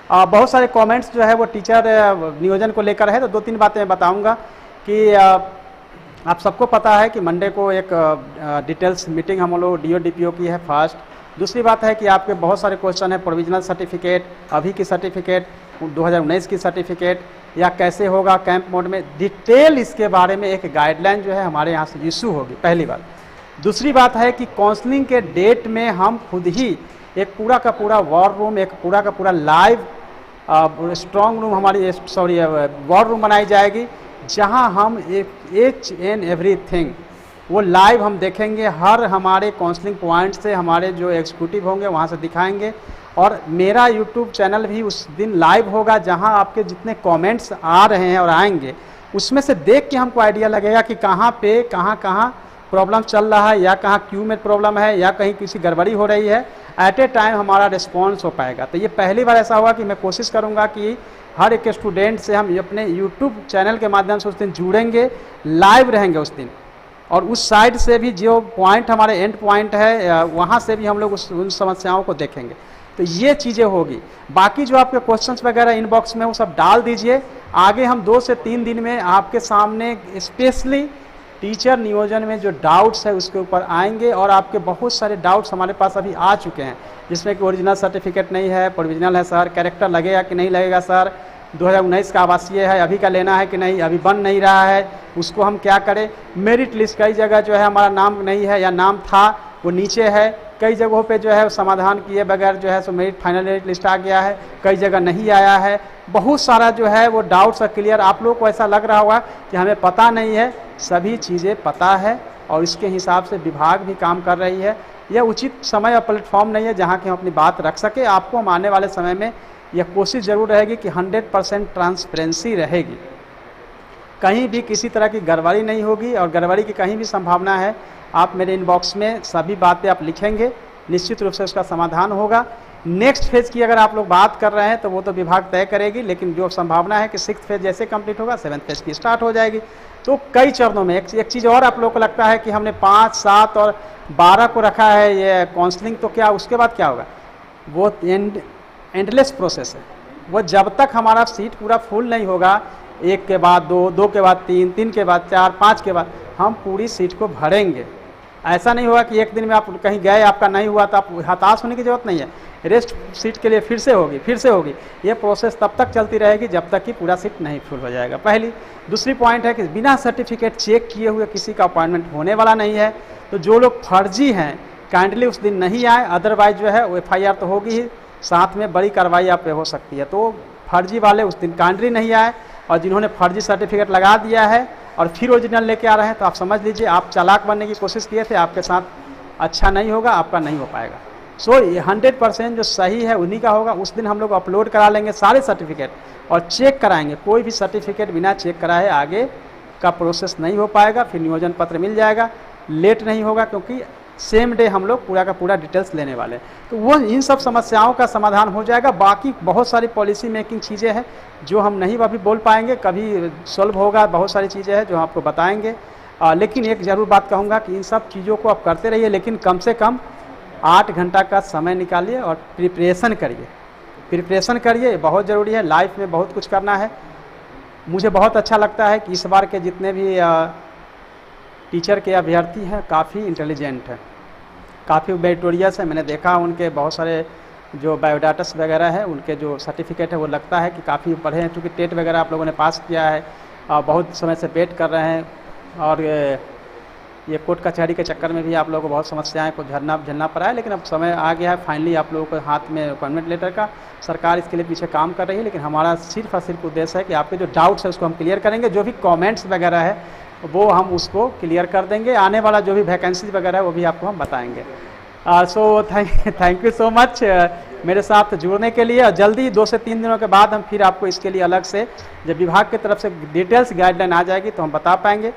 बहुत सारे कमेंट्स जो है वो टीचर नियोजन को लेकर है, तो 2-3 बातें मैं बताऊंगा कि आप सबको पता है कि मंडे को एक डिटेल्स मीटिंग हम लोग DO DPO की है फर्स्ट। दूसरी बात है कि आपके बहुत सारे क्वेश्चन है, प्रोविजनल सर्टिफिकेट, अभी की सर्टिफिकेट, 2019 की सर्टिफिकेट, या कैसे होगा कैंप मोड में, डिटेल इसके बारे में एक गाइडलाइन जो है हमारे यहाँ से इशू होगी, पहली बात। दूसरी बात है कि काउंसलिंग के डेट में हम खुद ही एक पूरा का पूरा वॉर रूम, एक पूरा का पूरा live strong room war room बनाई जाएगी, जहां हम ईच एंड एवरीथिंग वो लाइव हम देखेंगे। हर हमारे काउंसलिंग पॉइंट से हमारे जो एग्जीक्यूटिव होंगे वहां से दिखाएंगे, और मेरा यूट्यूब चैनल भी उस दिन लाइव होगा, जहां आपके जितने कमेंट्स आ रहे हैं और आएंगे उसमें से देख के हमको आइडिया लगेगा कि कहाँ पे कहाँ प्रॉब्लम चल रहा है, या कहाँ क्यू में प्रॉब्लम है, या कहीं किसी गड़बड़ी हो रही है। एट ए टाइम हमारा रिस्पॉन्स हो पाएगा। तो ये पहली बार ऐसा हुआ कि मैं कोशिश करूँगा कि हर एक स्टूडेंट से हम अपने यूट्यूब चैनल के माध्यम से उस दिन जुड़ेंगे, लाइव रहेंगे उस दिन, और उस साइड से भी जो पॉइंट हमारे एंड पॉइंट है वहाँ से भी हम लोग उन समस्याओं को देखेंगे। तो ये चीज़ें होगी। बाकी जो आपके क्वेश्चंस वगैरह इनबॉक्स में वो सब डाल दीजिए। आगे हम 2 से 3 दिन में आपके सामने स्पेशली टीचर नियोजन में जो डाउट्स है उसके ऊपर आएंगे, और आपके बहुत सारे डाउट्स हमारे पास अभी आ चुके हैं, जिसमें कि ओरिजिनल सर्टिफिकेट नहीं है, प्रोविजनल है सर, कैरेक्टर लगेगा कि नहीं लगेगा सर, 2019 का आवासीय है अभी का लेना है कि नहीं, अभी बन नहीं रहा है, उसको हम क्या करें। मेरिट लिस्ट कई जगह जो है हमारा नाम नहीं है, या नाम था वो नीचे है, कई जगहों पे जो है समाधान किए बगैर जो है सो मेरिट फाइनल मेरिट लिस्ट आ गया है, कई जगह नहीं आया है। बहुत सारा जो है वो डाउट्स क्लियर। आप लोग को ऐसा लग रहा होगा कि हमें पता नहीं है, सभी चीज़ें पता है, और इसके हिसाब से विभाग भी काम कर रही है। यह उचित समय और प्लेटफॉर्म नहीं है जहाँ कि हम अपनी बात रख सके। आपको हम आने वाले समय में यह कोशिश ज़रूर रहेगी कि 100% ट्रांसपेरेंसी रहेगी, कहीं भी किसी तरह की गड़बड़ी नहीं होगी, और गड़बड़ी की कहीं भी संभावना है आप मेरे इनबॉक्स में सभी बातें आप लिखेंगे, निश्चित रूप से उसका समाधान होगा। नेक्स्ट फेज़ की अगर आप लोग बात कर रहे हैं तो वो तो विभाग तय करेगी, लेकिन जो संभावना है कि 6th फेज़ जैसे कंप्लीट होगा 7th फेज़ की स्टार्ट हो जाएगी। तो कई चरणों में एक चीज़ और आप लोगों को लगता है कि हमने 5, 7 और 12 को रखा है ये काउंसलिंग, तो क्या उसके बाद क्या होगा? वो एंडलेस प्रोसेस है। वो जब तक हमारा सीट पूरा फुल नहीं होगा, 1 के बाद 2, 2 के बाद 3, 3 के बाद 4, 5 के बाद हम पूरी सीट को भरेंगे। ऐसा नहीं होगा कि एक दिन में आप कहीं गए आपका नहीं हुआ तो आप हताश होने की जरूरत नहीं है। रेस्ट सीट के लिए फिर से होगी। ये प्रोसेस तब तक चलती रहेगी जब तक कि पूरा सीट नहीं फुल हो जाएगा। पहली। दूसरी पॉइंट है कि बिना सर्टिफिकेट चेक किए हुए किसी का अपॉइंटमेंट होने वाला नहीं है। तो जो लोग फर्जी हैं काइंडली उस दिन नहीं आए, अदरवाइज जो है वो FIR तो होगी ही, साथ में बड़ी कार्रवाई आप पे हो सकती है। तो फर्जी वाले उस दिन काइंडली नहीं आए, और जिन्होंने फर्जी सर्टिफिकेट लगा दिया है और फिर ओरिजिनल लेके आ रहे हैं, तो आप समझ लीजिए आप चालाक बनने की कोशिश किए थे, आपके साथ अच्छा नहीं होगा, आपका नहीं हो पाएगा। सो 100% जो सही है उन्हीं का होगा। उस दिन हम लोग अपलोड करा लेंगे सारे सर्टिफिकेट और चेक कराएंगे। कोई भी सर्टिफिकेट बिना चेक कराए आगे का प्रोसेस नहीं हो पाएगा। फिर नियोजन पत्र मिल जाएगा, लेट नहीं होगा, क्योंकि सेम डे हम लोग पूरा का पूरा डिटेल्स लेने वाले हैं। तो वो इन सब समस्याओं का समाधान हो जाएगा। बाकी बहुत सारी पॉलिसी मेकिंग चीज़ें हैं जो हम नहीं अभी बोल पाएंगे, कभी सॉल्व होगा। बहुत सारी चीज़ें हैं जो आपको बताएंगे। लेकिन एक ज़रूर बात कहूँगा कि इन सब चीज़ों को आप करते रहिए, लेकिन कम से कम 8 घंटा का समय निकालिए और प्रिपरेशन करिए। बहुत ज़रूरी है, लाइफ में बहुत कुछ करना है। मुझे बहुत अच्छा लगता है कि इस बार के जितने भी टीचर के अभ्यर्थी हैं काफ़ी इंटेलिजेंट हैं, काफ़ी मेरिटोरियस है। मैंने देखा उनके बहुत सारे जो बायोडाटास वगैरह है, उनके जो सर्टिफिकेट है वो लगता है कि काफ़ी पढ़े हैं, क्योंकि टेट वगैरह आप लोगों ने पास किया है, बहुत समय से वेट कर रहे हैं। और ये कोर्ट कचहरी के चक्कर में भी आप लोगों को बहुत समस्याएं को झेलना पड़ा है, लेकिन अब समय आ गया है फाइनली आप लोगों के हाथ में अपॉइंटमेंट लेटर का। सरकार इसके लिए पीछे काम कर रही है, लेकिन हमारा सिर्फ और सिर्फ उद्देश्य है कि आपके जो डाउट्स है उसको हम क्लियर करेंगे। जो भी कमेंट्स वगैरह है वो हम उसको क्लियर कर देंगे। आने वाला जो भी वैकेंसीज वगैरह है वो भी आपको हम बताएंगे। So thank you so much मेरे साथ जुड़ने के लिए। और जल्दी 2 से 3 दिनों के बाद हम फिर आपको इसके लिए अलग से जब विभाग की तरफ से डिटेल्स गाइडलाइन आ जाएगी तो हम बता पाएंगे।